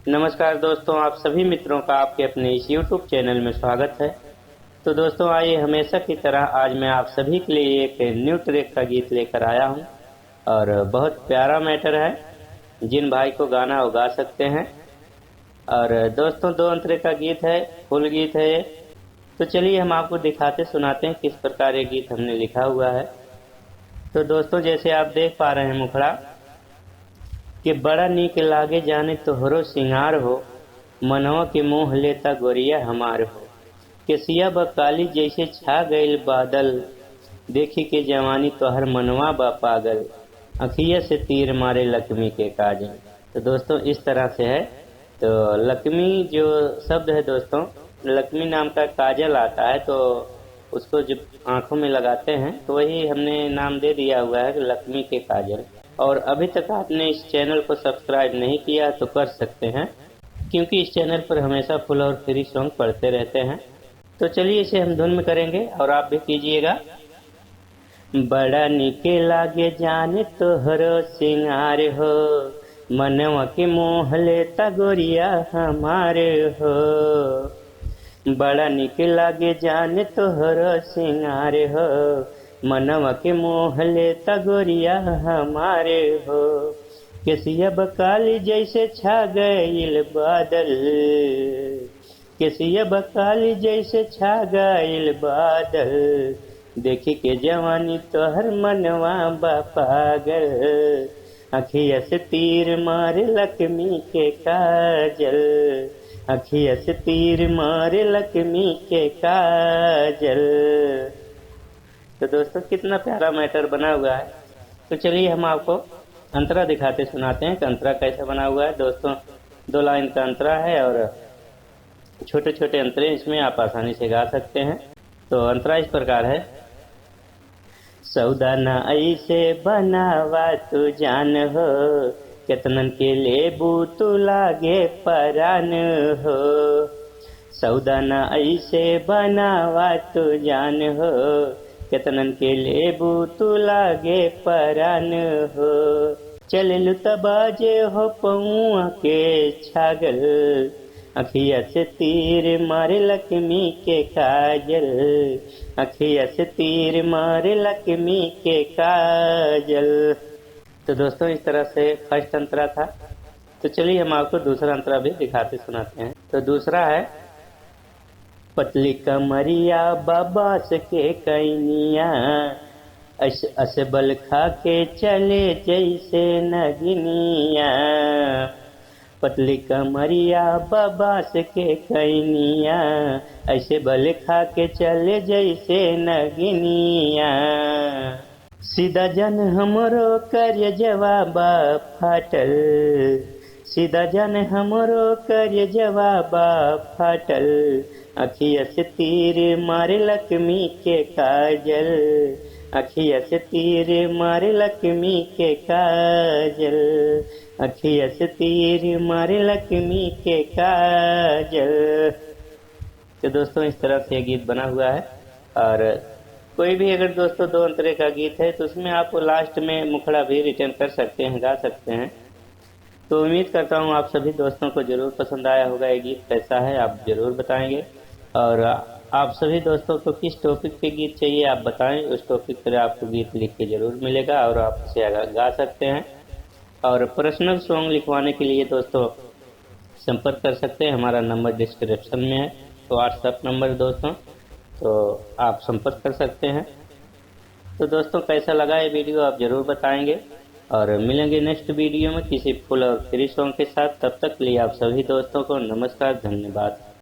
नमस्कार दोस्तों, आप सभी मित्रों का आपके अपने इस YouTube चैनल में स्वागत है। तो दोस्तों आइए, हमेशा की तरह आज मैं आप सभी के लिए एक न्यू ट्रैक का गीत लेकर आया हूं और बहुत प्यारा मैटर है। जिन भाई को गाना वो गा सकते हैं। और दोस्तों 2 अंतरे का गीत है, फुल गीत है ये। तो चलिए हम आपको दिखाते सुनाते हैं किस प्रकार ये गीत हमने लिखा हुआ है। तो दोस्तों जैसे आप देख पा रहे हैं मुखड़ा कि बड़ा नीक लागे जाने तोहरो सिंगार हो, मनवा के मोह लेता गोरिया हमार हो। केसिया बकाली जैसे छा गईल बादल, देखी के जवानी तोहर मनवा बा पागल। अखिया से तीर मारे लक्ष्मी के काजल। तो दोस्तों इस तरह से है। तो लक्ष्मी जो शब्द है दोस्तों, लक्ष्मी नाम का काजल आता है, तो उसको जब आंखों में लगाते हैं तो वही हमने नाम दे दिया हुआ है लक्ष्मी के काजल। और अभी तक आपने इस चैनल को सब्सक्राइब नहीं किया तो कर सकते हैं, क्योंकि इस चैनल पर हमेशा फुल और फ्री सॉन्ग पढ़ते रहते हैं। तो चलिए इसे हम धुन में करेंगे और आप भी कीजिएगा। बड़ा निके लागे जाने तोहरो सिंगार हो, मनवा के मोह लेता गोरिया हमारे हो। बड़ा निके लागे जाने तोहरो सिंगार हो, मनवा के मोह लेता गोरिया हमारे हो। केसिया बकाली जैसे छा गईल बादल, केसिया बकाली जैसे छा गईल बादल। देखी के जवानी तोहर मनवा बा पागल। अखिया से तीर मारे लक्ष्मी के काजल, अखिया से तीर मारे लक्ष्मी के काजल। तो दोस्तों कितना प्यारा मैटर बना हुआ है। तो चलिए हम आपको अंतरा दिखाते सुनाते हैं कि अंतरा कैसे बना हुआ है। दोस्तों 2 लाइन का अंतरा है और छोटे छोटे अंतरे इसमें आप आसानी से गा सकते हैं। तो अंतरा इस प्रकार है। सौदा न ऐसे बनावा तू जान हो, केतनन के लेबू तू लागे परान हो। सौदा न ऐसे बनावा तू जान हो, केतनन के लेबू तू लागे परान हो। चललू तबाजे हो पौआ के छागल, अखिया से तीर मारे लक्ष्मी के काजल। अखिया से तीर मारे लक्ष्मी के काजल। तो दोस्तों इस तरह से फर्स्ट अंतरा था। तो चलिए हम आपको दूसरा अंतरा भी दिखाते सुनाते हैं। तो दूसरा है। पतली कमरिया बाबास के कैनिया, असबल खा के चले जैसे नगिनिया। पतली कमरिया बाबास के कैनिया, ऐसे बल खा के चले जैसे नगिनिया। सीधा जन हमरो कर जवाबा फाटल, सीधा जन हमरो कर जवाबा फाटल। अखिया से तीर मारे लक्ष्मी के काजल, अखिया से तीर मारे लक्ष्मी के काजल। अखिया से तीर मारे लक्ष्मी के काजल। तो दोस्तों इस तरह से गीत बना हुआ है। और कोई भी अगर दोस्तों 2 अंतरे का गीत है तो उसमें आप लास्ट में मुखड़ा भी रिटर्न कर सकते हैं, गा सकते हैं। तो उम्मीद करता हूँ आप सभी दोस्तों को जरूर पसंद आया होगा। ये गीत कैसा है आप जरूर बताएंगे। और आप सभी दोस्तों को किस टॉपिक पे गीत चाहिए आप बताएं, उस टॉपिक पर आपको गीत लिख के जरूर मिलेगा और आप उसे गा सकते हैं। और पर्सनल सॉन्ग लिखवाने के लिए दोस्तों संपर्क कर सकते हैं। हमारा नंबर डिस्क्रिप्शन में है, तो व्हाट्सएप नंबर दोस्तों, तो आप संपर्क कर सकते हैं। तो दोस्तों कैसा लगा ये वीडियो आप जरूर बताएंगे। और मिलेंगे नेक्स्ट वीडियो में किसी फुल और फ्री सॉन्ग के साथ। तब तक के लिए आप सभी दोस्तों को नमस्कार, धन्यवाद।